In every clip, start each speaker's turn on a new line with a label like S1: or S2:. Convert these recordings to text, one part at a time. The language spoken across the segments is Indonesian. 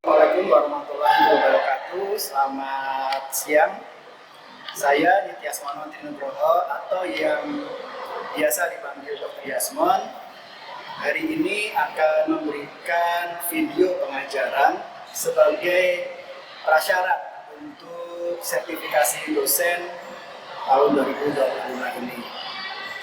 S1: Assalamualaikum warahmatullahi wabarakatuh. Selamat siang. Saya Nityasmano Trinugroho atau yang biasa dipanggil Dr. Yasmon. Hari ini akan memberikan video pengajaran sebagai prasyarat untuk sertifikasi dosen tahun 2025 ini.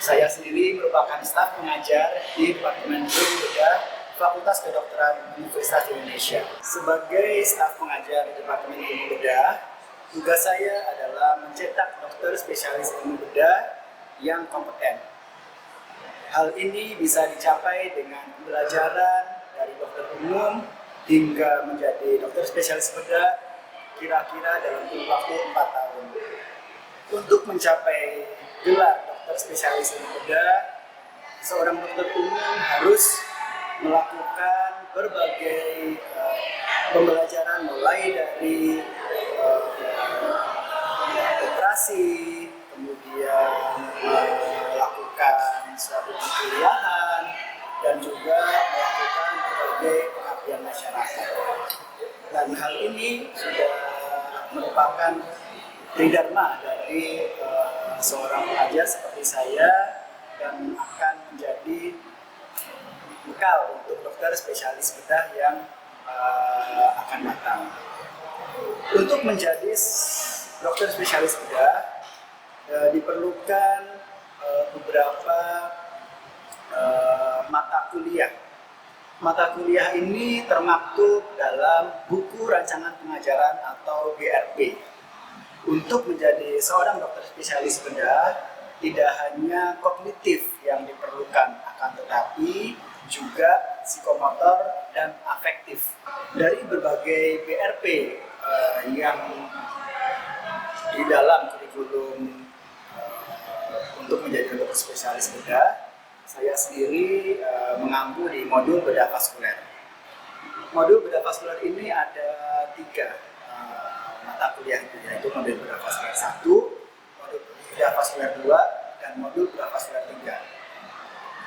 S1: Saya sendiri merupakan staf pengajar di Departemen Ilmu Bedah Fakultas Kedokteran Universitas Indonesia. Sebagai staf pengajar di Departemen Ilmu Bedah, tugas saya adalah mencetak dokter spesialis ilmu bedah yang kompeten. Hal ini bisa dicapai dengan pembelajaran dari dokter umum hingga menjadi dokter spesialis bedah kira-kira dalam kurun waktu 4 tahun. Untuk mencapai gelar dokter spesialis ilmu bedah, seorang dokter umum harus melakukan berbagai pembelajaran mulai dari operasi, kemudian melakukan suatu kuliahan, dan juga melakukan berbagai pengabdian masyarakat. Dan hal ini sudah merupakan tridharma dari seorang pengajar seperti saya dan akan menjadi bekal untuk dokter spesialis bedah yang akan datang. Untuk menjadi dokter spesialis bedah diperlukan beberapa mata kuliah. Mata kuliah ini termaktub dalam buku rancangan pengajaran atau BRP. Untuk menjadi seorang dokter spesialis bedah, tidak hanya kognitif yang diperlukan, akan tetapi juga psikomotor dan afektif. Dari berbagai BRP yang di dalam kurikulum untuk menjadi dokter spesialis bedah, saya sendiri mengampu di modul bedah vaskuler. Modul bedah vaskuler ini ada 3 mata kuliah, yaitu modul bedah vaskuler 1, modul bedah vaskuler 2, dan modul bedah vaskuler 3.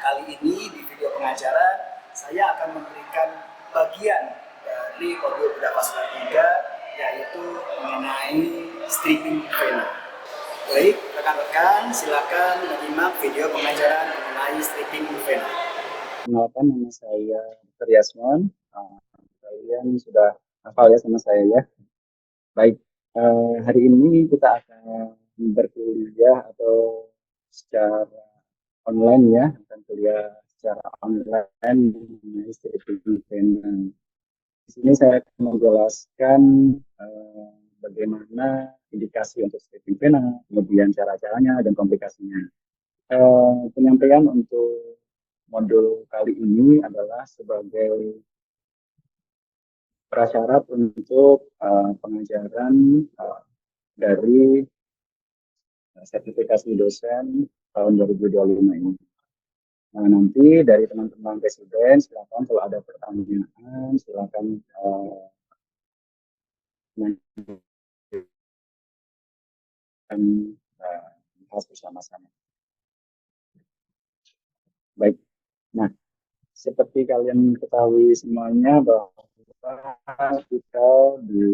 S1: Kali ini di video pengajaran saya akan memberikan bagian dari modul bedah vaskuler 3, yaitu mengenai stripping vena. Baik, rekan-rekan silakan menyimak video pengajaran mengenai stripping vena.
S2: Kenalkan, nama saya Dr. Yasmon. Kalian sudah hafal ya sama saya ya. Baik, hari ini kita akan berkuliah atau secara online ya, akan kuliah secara online mengenai stripping vena. Di sini saya akan menjelaskan bagaimana indikasi untuk stripping vena, kemudian cara-caranya dan komplikasinya. Penyampaian untuk modul kali ini adalah sebagai prasyarat untuk pengajaran dari sertifikasi dosen tahun 2025 ini. Nah, nanti dari teman-teman presiden silakan kalau ada pertanyaan silakan bahas bersama-sama. Baik. Nah, seperti kalian ketahui semuanya bahwa kita di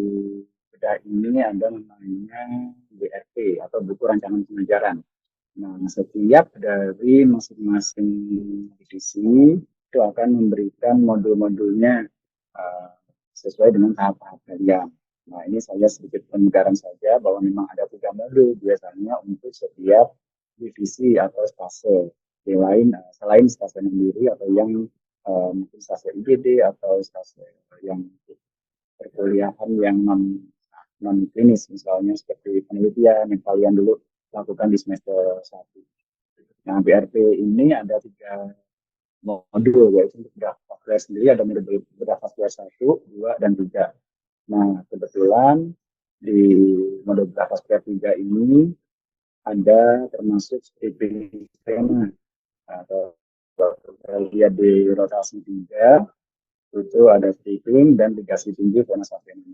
S2: bedah ini ada namanya BRP atau buku rancangan pengajaran. Nah, setiap dari masing-masing divisi itu akan memberikan modul-modulnya sesuai dengan tahap-tahap kalian. Nah, ini saya sedikit penggaran saja bahwa memang ada 3 modul biasanya untuk setiap divisi atau stase. Selain stase mandiri atau yang mungkin stase IGD atau stase yang perkuliahan yang non klinis, misalnya seperti penelitian yang kalian dulu lakukan di semester 1. Nah, BRP ini ada 3 modul, yaitu untuk bedah vaskuler sendiri ada modul bedah vaskuler 1, 2, dan 3. Nah, kebetulan di modul bedah vaskuler 3 ini ada termasuk stripping vena atau kita lihat di rotasi 3 itu ada stripping dan ligasi tinggi vena savena.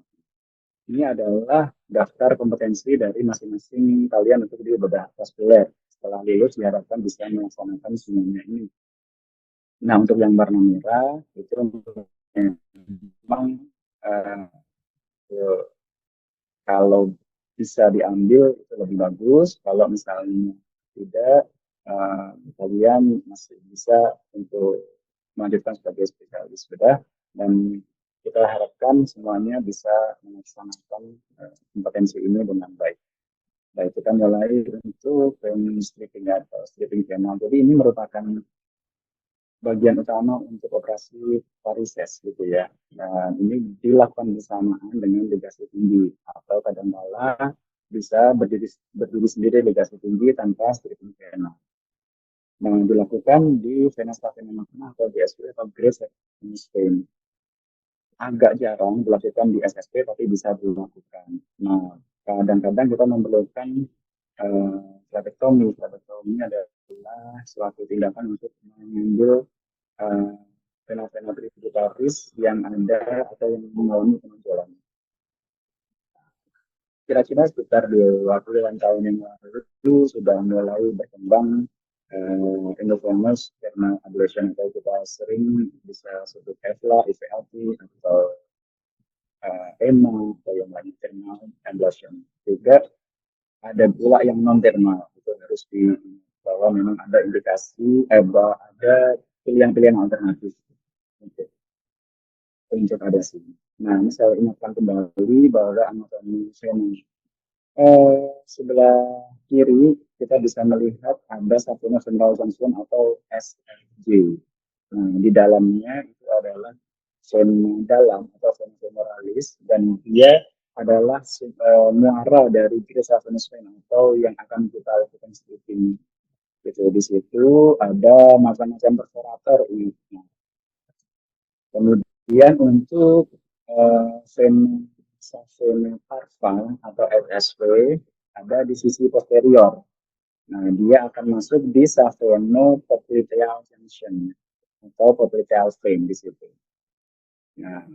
S2: Ini adalah daftar kompetensi dari masing-masing kalian untuk di bedah vaskuler. Setelah lulus diharapkan bisa melaksanakan semuanya ini. Nah, untuk yang warna merah itu memang Eh, kalau bisa diambil itu lebih bagus. Kalau misalnya tidak, kalian masih bisa untuk melanjutkan sebagai spesialis sudah, dan kita harapkan semuanya bisa melaksanakan kompetensi ini dengan baik. Baik, kita mulai untuk frame stripping atau stripping channel. Jadi ini merupakan bagian utama untuk operasi varises gitu ya. Dan ini dilakukan bersamaan dengan legasi tinggi atau kadang-kala bisa berdiri sendiri legasi tinggi tanpa stripping vena. Nah, dilakukan di vena stavena atau GSP atau Great Venous Vein. Agak jarang dilakukan di SSP tapi bisa dilakukan. Nah, kadang-kadang kita memerlukan flebectomy. Flebectomy adalah suatu tindakan untuk mengambil vena-vena tributaris yang ada atau yang mengalami penonjolan. Kira-kira sekitar 20 tahun yang lalu sudah mulai berkembang endovenous karena ablation, atau kita sering bisa sebut EVLA, IVLT, atau EMA, atau yang lain thermal ablation. Juga ada pula yang non thermal, itu harus di bahwa memang ada indikasi, ada pilihan-pilihan alternatif untuk ada sih. Nah, ini saya ingatkan kembali bahwa anatomi vena sebelah kiri kita bisa melihat ada satunya central junction atau SFJ. Nah, di dalamnya itu adalah vena dalam atau vena femoralis, dan dia adalah muara dari great venous vein atau yang akan kita lakukan stripping. Gitu. Di situ ada macam-macam perforator ini. Nah, kemudian untuk vena parva atau FSV ada di sisi posterior. Nah, dia akan masuk di saveno-popliteal junction atau popliteal vein di situ. Nah,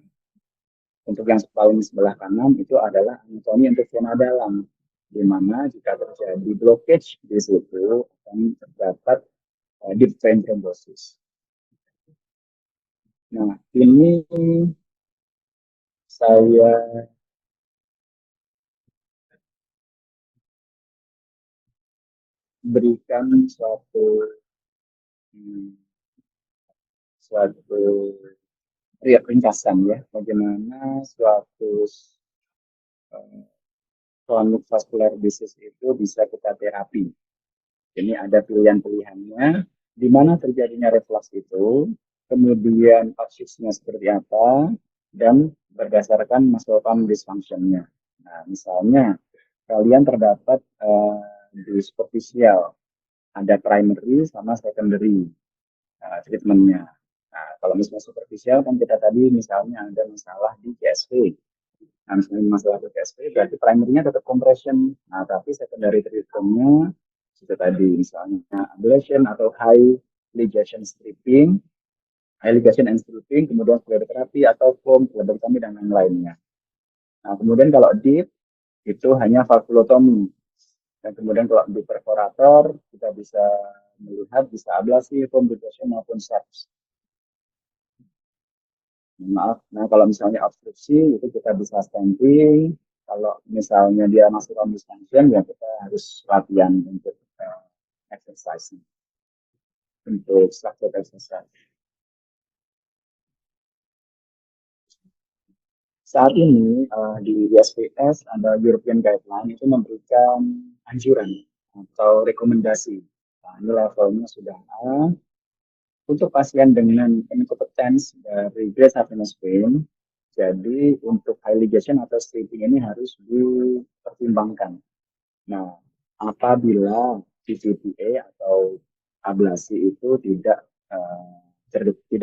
S2: untuk yang paling sebelah kanan itu adalah anatomi untuk vena dalam, di mana jika terjadi blockage di situ akan terdapat deep vein thrombosis. Nah, ini saya berikan suatu ringkasan ya, bagaimana suatu chronic vascular disease itu bisa kita terapi. Ini ada pilihan-pilihannya, di mana terjadinya reflux itu, kemudian absisnya seperti apa, dan berdasarkan muscle pump dysfunction-nya. Nah, misalnya kalian terdapat di superficial, ada primary sama secondary treatment-nya. Nah, kalau misalnya superficial kan kita tadi misalnya ada masalah di GSV. Nah, misalnya masalah di GSV berarti primernya tetap compression. Nah, tapi secondary treatment-nya itu tadi misalnya ablation atau high ligation stripping, high ligation and stripping, kemudian sclerotherapy atau foam, phlebotomy dan lain-lainnya. Nah, kemudian kalau deep itu hanya valvulotomy. Dan kemudian kalau di perforator kita bisa melihat bisa ablasi, foam ligation maupun SEPS. Maaf, nah kalau misalnya obstruksi itu kita bisa stenting. Kalau misalnya dia masuk dalam dysfunction ya kita harus latihan untuk exercise, untuk structure exercise. Saat ini di USPS ada European Guideline itu memberikan anjuran atau rekomendasi. Nah, ini levelnya sudah A. Untuk pasien dengan incompetence dari Great Venous Vein, jadi untuk high ligation atau stripping ini harus dipertimbangkan. Nah, apabila PVPA atau ablasi itu tidak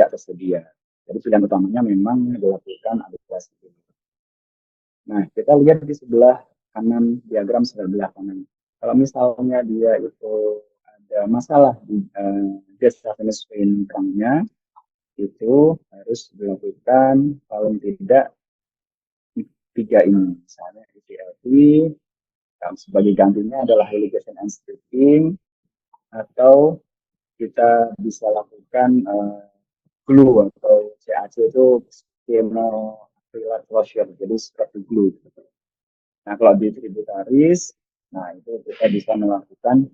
S2: tersedia. Jadi pilihan utamanya memang dilakukan ablasi. Nah, kita lihat di sebelah kanan diagram sebelah kanan. Kalau misalnya dia itu ada masalah di Great Venous Vein trunk-nya, itu harus dilakukan paling tidak 3 ini, misalnya EVLT, sebagai gantinya adalah high ligation and stripping, atau kita bisa lakukan glue atau CAC itu capillary closure, jadi seperti glue. Nah, kalau di tributaris, nah itu kita bisa melakukan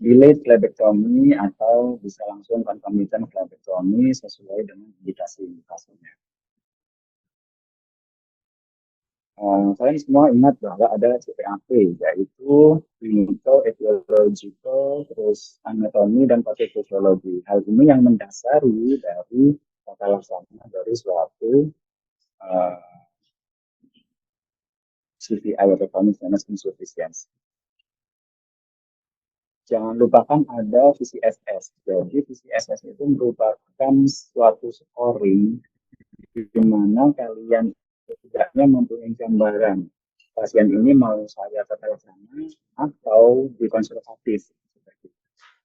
S2: delayed phlebectomy atau bisa langsung concomitant phlebectomy sesuai dengan indikasi-indikasinya. Kalian semua ingat bahwa ada CPAP, yaitu clinical, etiological, terus anatomi, dan pathofisiologi. Hal ini yang mendasari dari tata laksana dari suatu CVI atau chronic venous insufficiency. Jangan lupakan ada VCSS. Jadi VCSS itu merupakan suatu scoring di mana kalian setidaknya mempunyai gambaran pasien ini mau saya tata laksana atau dikonservatif.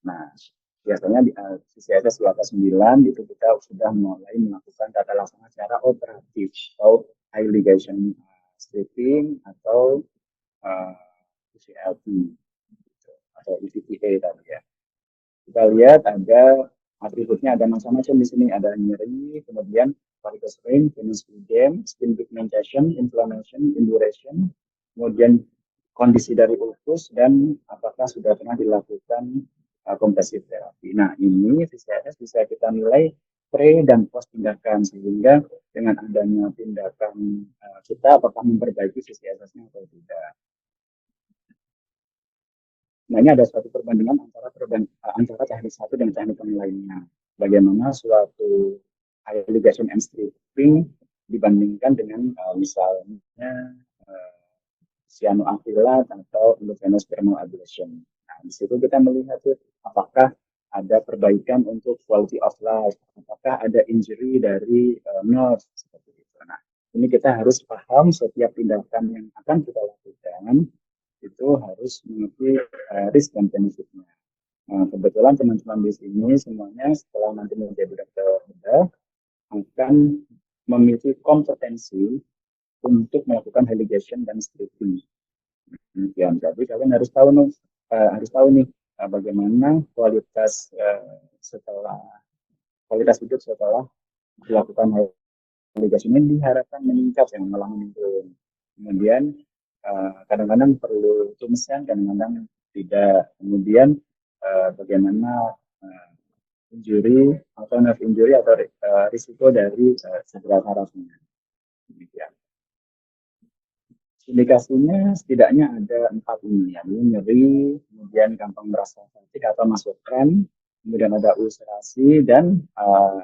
S2: Nah, biasanya di VCSS di atas 9 itu kita sudah mulai melakukan tata laksana secara operatif atau high ligation stripping atau VCLT atau EVTA tadi ya. Kita lihat ada atributnya, ada macam-macam di sini, ada nyeri, kemudian varicose vein, venous edema, skin pigmentation, inflammation, induration, kemudian kondisi dari ulkus, dan apakah sudah pernah dilakukan compressive therapy. Nah, ini VCS bisa kita nilai pre dan post tindakan, sehingga dengan adanya tindakan kita apakah memperbaiki VCS-nya atau tidak. Nah, ini ada suatu perbandingan antara teknik satu dan teknik yang lainnya. Bagaimana suatu high ligation and stripping dibandingkan dengan misalnya cyanoacrylat atau intravenous thermal ablation. Nah, di situ kita melihat tuh apakah ada perbaikan untuk quality of life, apakah ada injury dari nerve seperti itu. Nah, ini kita harus paham setiap tindakan yang akan kita lakukan itu harus mengerti risk dan benefitnya. Nah, kebetulan teman-teman di sini semuanya setelah nanti menjadi dokter bedah akan memiliki kompetensi untuk melakukan high ligation dan stripping. Jadi kalian harus tahu nih bagaimana kualitas hidup setelah dilakukan high ligation ini diharapkan meningkat, yang malah menurun. Kemudian kadang-kadang perlu tumsen, kadang-kadang tidak. Kemudian bagaimana injury atau nerve injury atau risiko dari cedera sarafnya. Demikian. Indikasinya setidaknya ada 4 ini, ya. Nyeri, kemudian gampang merasa sakit atau masuk kram, kemudian ada ulcerasi, dan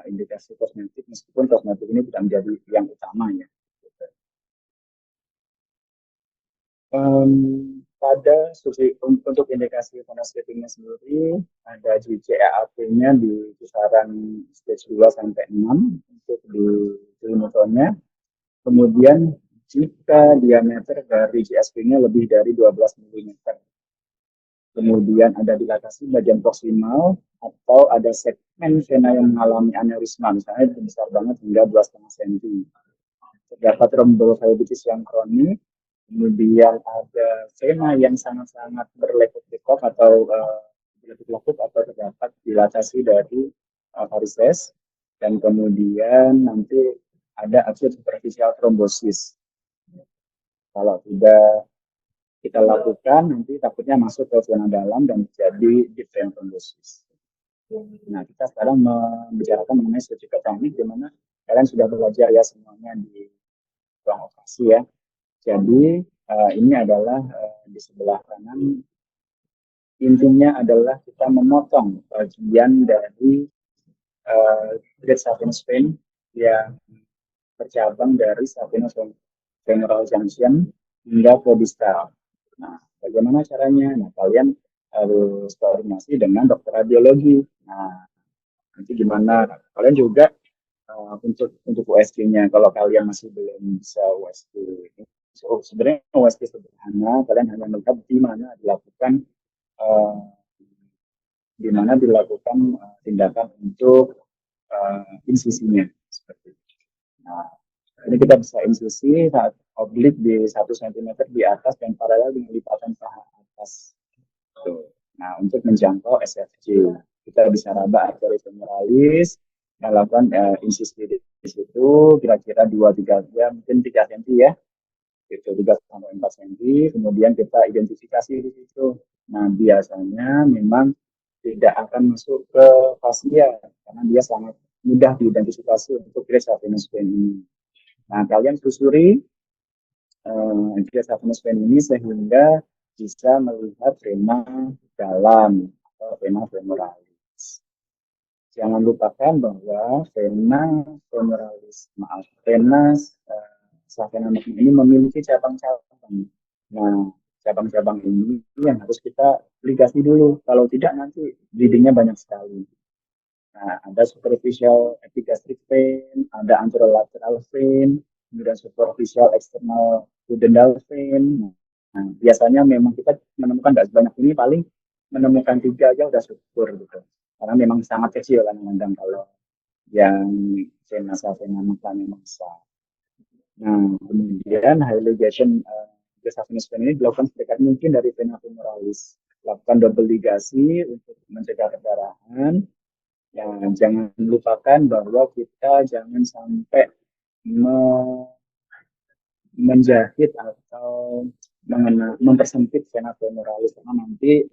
S2: indikasi kosmetik, meskipun kosmetik ini tidak menjadi yang utama ya. Untuk indikasi venous stripping-nya sendiri, ada GCAAP-nya di kisaran stage 2 sampai 6 untuk di kliniknya. Kemudian jika diameter dari GSP-nya lebih dari 12 mm. Kemudian ada dilatasi bagian proksimal atau ada segmen vena yang mengalami aneurisma, misalnya besar banget hingga 2,5 cm. Terdapat tromboflebitis yang kronik, kemudian ada vena yang sangat-sangat berlekuk-lekuk atau berlekuk-lekuk atau terdapat dilatasi dari varises, dan kemudian nanti ada acute superficial thrombosis. Kalau tidak kita lakukan, nanti takutnya masuk ke vena dalam dan terjadi deep vein thrombosis. Nah, kita sekarang membicarakan mengenai surgical teknik, di mana kalian sudah belajar ya semuanya di ruang operasi ya. Jadi ini adalah di sebelah kanan, intinya adalah kita memotong bagian dari great saphenous vein yang bercabang dari saphenous femoral junction hingga ke distal. Nah, bagaimana caranya? Nah, kalian harus koordinasi dengan dokter radiologi. Nah, nanti gimana? Kalian juga untuk USG-nya, kalau kalian masih belum bisa USG, sebenarnya USG sederhana, kalian hanya melihat di mana dilakukan tindakan untuk insisinya seperti itu. Nah, ini kita bisa insisi saat oblik di 1 cm di atas dan paralel dengan lipatan paha atas. Tuh. Nah, untuk menjangkau SFJ, kita bisa raba arteri femoralis, Nah, lakukan insisi di situ kira-kira 2-3 jam, mungkin 3 cm ya, itu 3 sampai 4 cm. Kemudian kita identifikasi di situ. Nah, biasanya memang tidak akan masuk ke fascia karena dia sangat mudah diidentifikasi untuk Grace Venus Vein ini. Nah, kalian susuri Grace Venus Vein ini sehingga bisa melihat vena dalam atau vena femoralis. Jangan lupakan bahwa vena femoralis, maaf, vena savena magna ini memiliki cabang-cabang. Nah, cabang-cabang ini yang harus kita ligasi dulu. Kalau tidak nanti bleedingnya banyak sekali. Nah, ada superficial epigastric vein, ada anterolateral vein, kemudian superficial external pudendal vein. Nah, biasanya memang kita menemukan nggak sebanyak ini, paling menemukan 3 aja udah syukur gitu. Karena memang sangat kecil kan kadang kalau yang vena savena magna memang besar. Nah, kemudian highligation Venus vein ini dilakukan sedekat mungkin dari vena femoralis. Lakukan double ligasi untuk mencegah perdarahan. Ya, jangan lupakan bahwa kita jangan sampai menjahit atau mempersempit vena femoralis karena nanti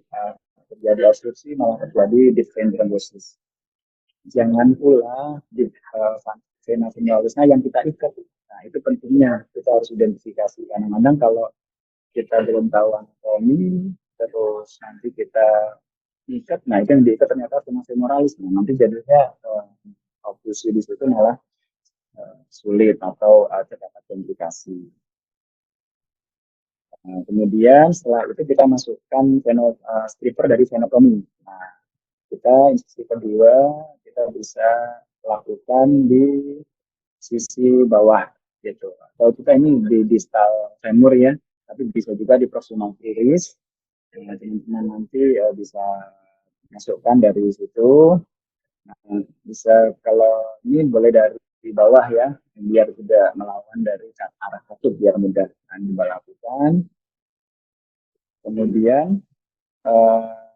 S2: terjadi obstruksi malah terjadi deep vein thrombosis. Jangan pula di vena femoralisnya yang kita ikat. Nah, itu pentingnya kita harus identifikasi. Kadang-kadang kalau kita belum tahu anatomi, terus nanti kita ikat, nah itu yang diikat ternyata vena femoralis. Nah, nanti jadinya obstruksi di situ malah sulit atau terdapat komplikasi. Nah, kemudian setelah itu kita masukkan stripper dari venotomi. Nah, kita insisi kedua kita bisa lakukan di sisi bawah gitu. Atau kita ini di distal femur ya, tapi bisa juga di proximal iris. Nah, teman-teman nanti bisa masukkan dari situ. Nah, bisa kalau ini boleh dari bawah ya, biar tidak melawan dari arah katup biar mudah dilakukan. Kemudian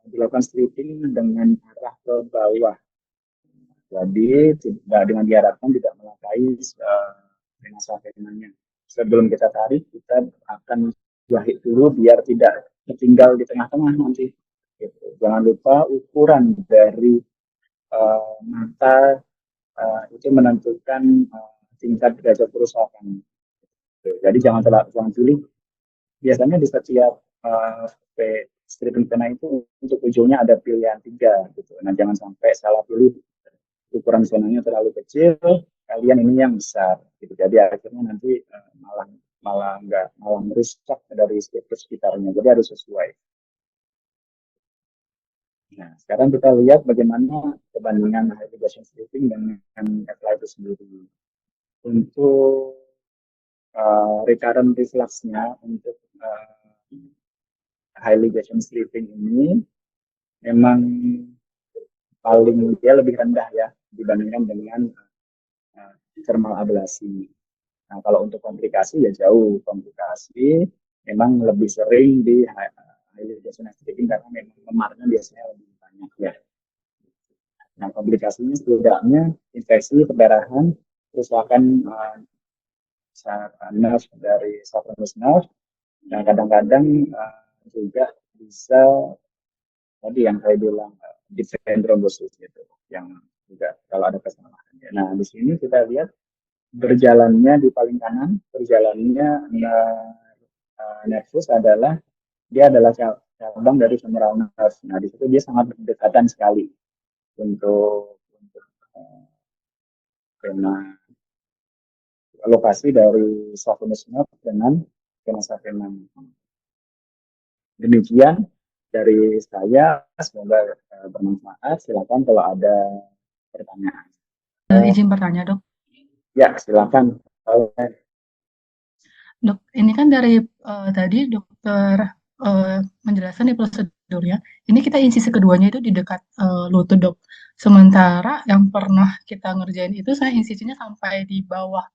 S2: dilakukan stripping dengan arah ke bawah. Jadi tidak dengan diharapkan tidak melakai vena savenanya. Sebelum kita tarik, kita akan jahit dulu biar tidak tertinggal di tengah-tengah nanti. Gitu. Jangan lupa ukuran dari mata itu menentukan tingkat derajat kerusakan. Jadi jangan pilih. Biasanya di setiap stripping pena itu untuk ujungnya ada pilihan 3 gitu. Nah, jangan sampai salah pilih, ukuran zonanya terlalu kecil, kalian ini yang besar gitu. Jadi akhirnya nanti malah merusak dari sekitarnya. Jadi harus sesuai. Nah, sekarang kita lihat bagaimana perbandingan irrigation stripping dengan apply itu sendiri. Untuk recurrent refluxnya untuk irrigation stripping ini memang paling dia lebih rendah ya dibandingkan dengan thermal ablasi. Nah, kalau untuk komplikasi ya jauh komplikasi, memang lebih sering di irrigation stripping karena memang lemaknya biasanya lebih banyak ya. Nah, komplikasinya setidaknya infeksi, perdarahan, kerusakan nerve dari saphenous nerve, dan kadang-kadang juga bisa tadi yang saya bilang deep vein thrombosis gitu, yang juga kalau ada kesalahan. Nah, di sini kita lihat berjalannya di paling kanan, perjalanannya nervus adalah dia adalah cabang dari femoral nerve. Nah, di situ dia sangat berdekatan sekali untuk vena lokasi dari saphenous nerve dengan vena savena. Demikian dari saya, semoga bermanfaat. Silakan kalau ada pertanyaan.
S3: Izin bertanya, Dok.
S2: Ya, silakan.
S3: Dok, ini kan dari tadi dokter menjelaskan di prosedurnya. Ini kita insisi keduanya itu di dekat lutut, Dok. Sementara yang pernah kita ngerjain itu saya insisinya sampai di bawah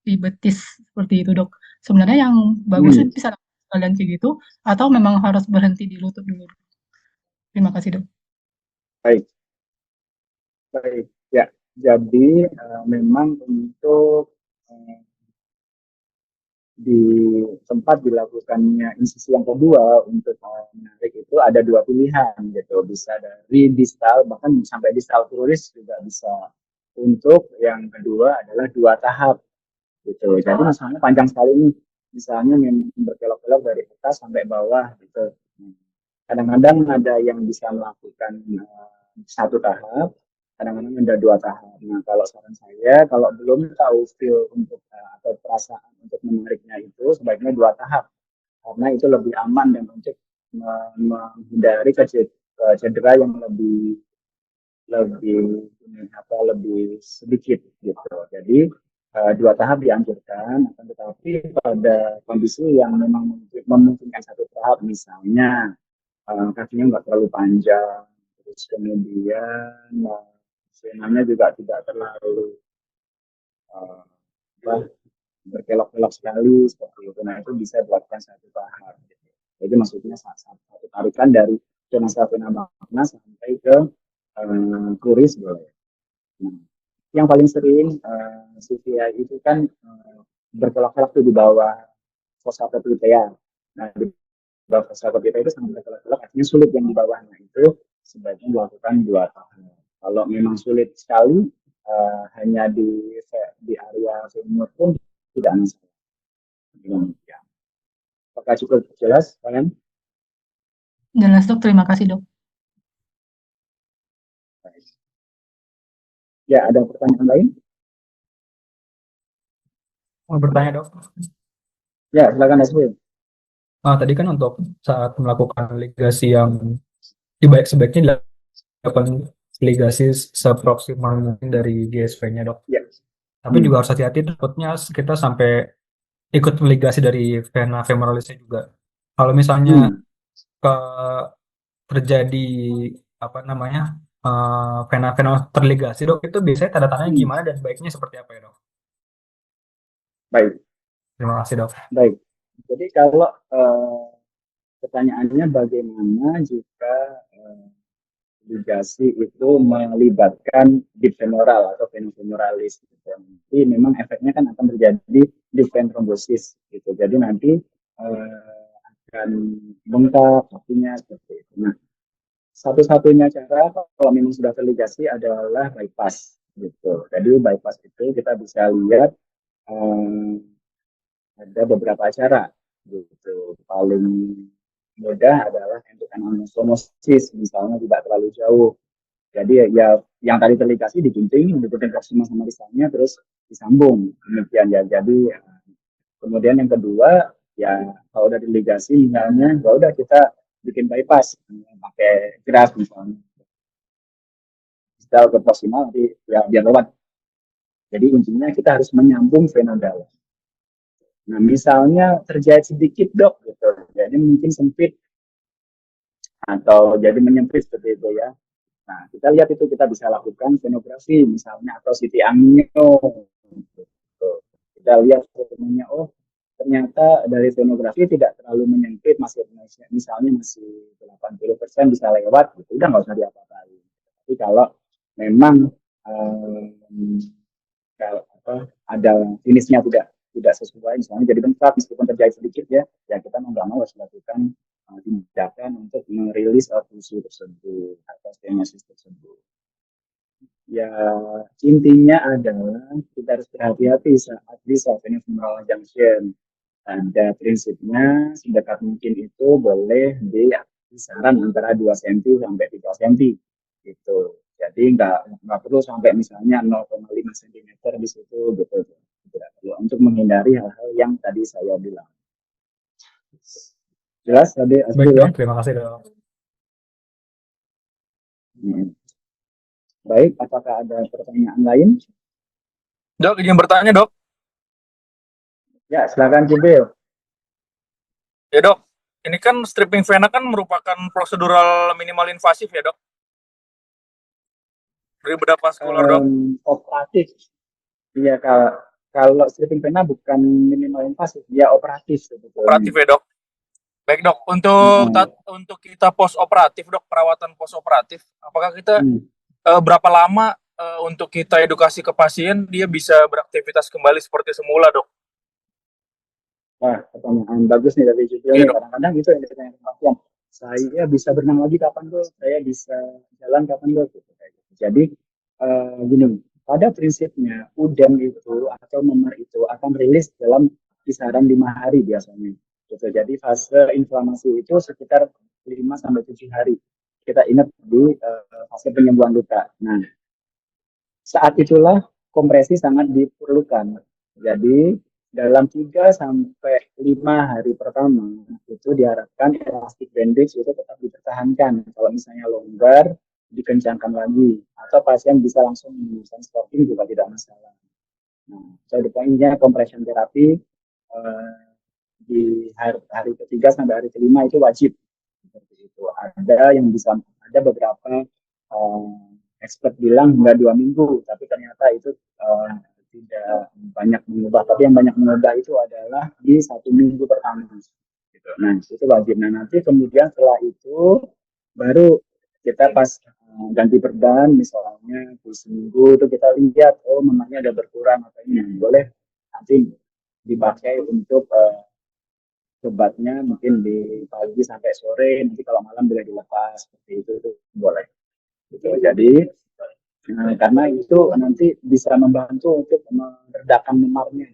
S3: di betis seperti itu, Dok. Sebenarnya yang bagus bisa kalian kayak gitu atau memang harus berhenti di lutut dulu? Terima kasih, Dok.
S2: Baik. Baik. Ya, Jadi memang untuk eh, di tempat dilakukannya insisi yang kedua untuk menarik itu ada dua pilihan gitu, bisa dari distal bahkan sampai distal turis juga bisa. Untuk yang kedua adalah dua tahap gitu. Jadi misalnya panjang sekali nih, misalnya memang berkelok-kelok dari atas sampai bawah gitu. Kadang-kadang ada yang bisa melakukan satu tahap, kadang-kadang ada dua tahap. Nah, kalau saran saya, kalau belum tahu feel untuk atau perasaan untuk menariknya itu, sebaiknya dua tahap, karena itu lebih aman dan untuk menghindari cedera yang lebih lebih sedikit gitu. Jadi dua tahap dianjurkan, akan tetapi pada kondisi yang memang memungkinkan satu tahap, misalnya kakinya nggak terlalu panjang, terus kemudian senamnya juga tidak terlalu uh, berkelok-kelok sekali seperti itu. Nah itu bisa dilakukan satu tahap. Gitu. Jadi maksudnya satu tarikan dari zona zona makna sampai ke kuris boleh. Nah, yang paling sering CVI itu kan berkelok-kelok tuh di bawah fossa pepliteal. Nah di bawah fossa pepliteal itu sangat berkelok-kelok, artinya sulit yang di bawah. Nah itu sebaiknya dilakukan dua tahap. Kalau memang sulit sekali, hanya di area femur pun tidak masalah. Ya. Apakah cukup jelas, kalian?
S3: Jelas dok, terima kasih dok.
S2: Ya, ada pertanyaan lain?
S4: Mau bertanya dok.
S2: Ya, silakan SB.
S4: Tadi kan untuk saat melakukan ligasi yang sebaiknya dilakukan ligasi seproksimal mungkin dari GSP-nya dok.
S2: Ya.
S4: Tapi juga harus hati-hati, takutnya kita sampai ikut meligasi dari vena femoralisnya juga. Kalau misalnya ke terjadi apa namanya vena terligasi dok, itu biasanya tanda-tandanya gimana dan baiknya seperti apa ya dok?
S2: Baik.
S4: Terima kasih dok.
S2: Baik. Jadi kalau pertanyaannya bagaimana jika ligasi itu melibatkan deep femoral atau venofemoralis gitu. Nanti memang efeknya kan akan terjadi deep vein thrombosis gitu. Jadi nanti akan bengkak kakinya seperti itu. Nah, satu-satunya cara kalau memang sudah terligasi adalah bypass gitu. Jadi bypass itu kita bisa lihat ada beberapa cara gitu. Paling mudah adalah untuk anastomosis, misalnya tidak terlalu jauh. Jadi ya yang tadi terligasi digunting, digunting proksimal sama distalnya, terus disambung demikian ya. Jadi kemudian yang kedua ya kalau udah diligasi misalnya, ya udah kita bikin bypass pakai graft misalnya, distal ke proksimal nanti ya biar lewat. Jadi intinya kita harus menyambung vena dalam. Nah, misalnya terjahit sedikit dok, gitu. Jadi mungkin sempit atau jadi menyempit seperti itu ya. Nah, kita lihat itu kita bisa lakukan venografi misalnya atau CT angio. Gitu. Kita lihat fotonya, oh ternyata dari venografi tidak terlalu menyempit, masih misalnya masih 80% bisa lewat, gitu. Udah nggak usah diapa-apain. Tapi kalau memang kalau ada finishnya tidak sesuai, misalnya jadi bengkak meskipun terjahit sedikit ya kita nggak mau harus lakukan tindakan untuk merilis fusi tersebut atau stenosis tersebut. Ya intinya adalah kita harus berhati-hati saat di venofemoral junction. Ada prinsipnya sedekat mungkin itu boleh di kisaran antara 2 cm sampai 3 cm gitu. Jadi nggak perlu sampai misalnya 0,5 cm di situ gitu. Tidak perlu, untuk menghindari hal-hal yang tadi saya bilang. Jelas tadi
S4: Baik
S2: ya?
S4: dok, terima kasih dok.
S2: Baik, apakah ada pertanyaan lain?
S5: Dok, ingin bertanya dok.
S2: Ya, silakan Jibril.
S5: Ya dok, ini kan stripping vena kan merupakan prosedural minimal invasif ya dok? Dari bedah vaskular dok?
S2: Operatif. Iya, kalau stripping vena bukan minimal invasif, dia operatif sebetulnya.
S5: Operatif ya dok. Baik dok, untuk kita post operatif dok, perawatan post operatif, apakah kita berapa lama untuk kita edukasi ke pasien, dia bisa beraktivitas kembali seperti semula, Dok?
S2: Wah, pertanyaan bagus nih dari Julio
S5: Iya,
S2: nih.
S5: Dok.
S2: Kadang-kadang itu yang ditanyakan pasien. Saya bisa berenang lagi kapan tuh? Saya bisa jalan kapan tuh? Gitu, kayak gitu. Jadi gini, pada prinsipnya UDEM itu atau memar itu akan rilis dalam kisaran 5 hari biasanya. Gitu. Jadi fase inflamasi itu sekitar 5 sampai 7 hari. Kita ingat di fase penyembuhan luka. Nah, saat itulah kompresi sangat diperlukan. Jadi dalam 3 sampai 5 hari pertama itu diharapkan elastic bandage itu tetap dipertahankan. Kalau misalnya longgar, dikencangkan lagi. Atau pasien bisa langsung menggunakan stocking juga tidak masalah. Nah, poinnya compression terapi di hari ketiga sampai hari kelima itu wajib. Seperti itu. Ada beberapa expert bilang hingga 2 minggu, tapi ternyata itu tidak banyak mengubah. Tapi yang banyak mengubah itu adalah di 1 minggu pertama. Gitu. Nah, itu wajib. Nah, nanti kemudian setelah itu baru kita pas ganti perban, misalnya di seminggu itu kita lihat, oh memangnya ada berkurang atau ini. Boleh nanti dipakai untuk obatnya mungkin di pagi sampai sore, nanti kalau malam boleh dilepas seperti itu boleh. Gitu. Jadi karena itu nanti bisa membantu untuk meredakan memarnya.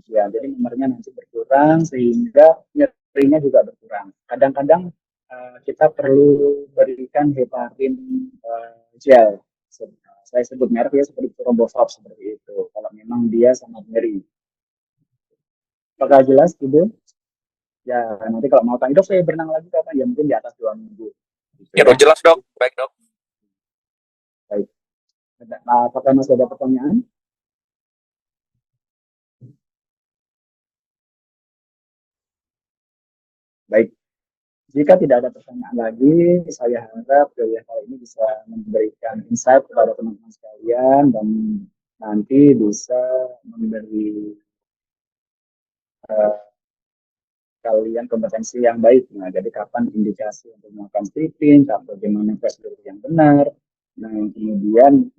S2: Ya, jadi memarnya nanti berkurang sehingga nyerinya juga berkurang. Kadang-kadang kita perlu berikan heparin gel. Saya sebut merek ya seperti Thrombosob seperti itu. Kalau memang dia sangat nyeri. Apakah jelas, Ibu? Ya, nanti kalau mau tanya, dok saya berenang lagi kapan? Ya mungkin di atas 2 minggu. Gitu,
S5: Ya, Dok, jelas, Dok. Baik, Dok.
S2: Baik. Nah, apakah masih ada pertanyaan? Baik. Jika tidak ada pertanyaan lagi, saya harap kuliah kali ini bisa memberikan insight kepada teman-teman sekalian dan nanti bisa memberi kalian kompetensi yang baik. Nah, jadi kapan indikasi untuk melakukan stripping, bagaimana prosedur yang benar. Nah, kemudian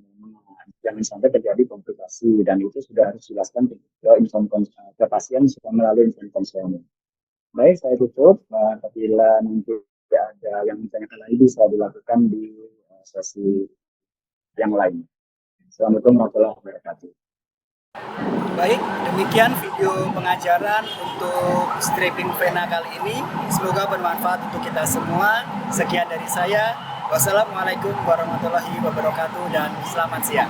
S2: jangan sampai terjadi komplikasi dan itu sudah harus dijelaskan ke pasien melalui inform konselnya. Baik, saya tutup. Apabila nanti ada yang ditanyakan lagi bisa dilakukan di sesi yang lain. Assalamualaikum warahmatullahi wabarakatuh.
S1: Baik, demikian video pengajaran untuk stripping vena kali ini. Semoga bermanfaat untuk kita semua. Sekian dari saya. Wassalamualaikum warahmatullahi wabarakatuh dan selamat siang.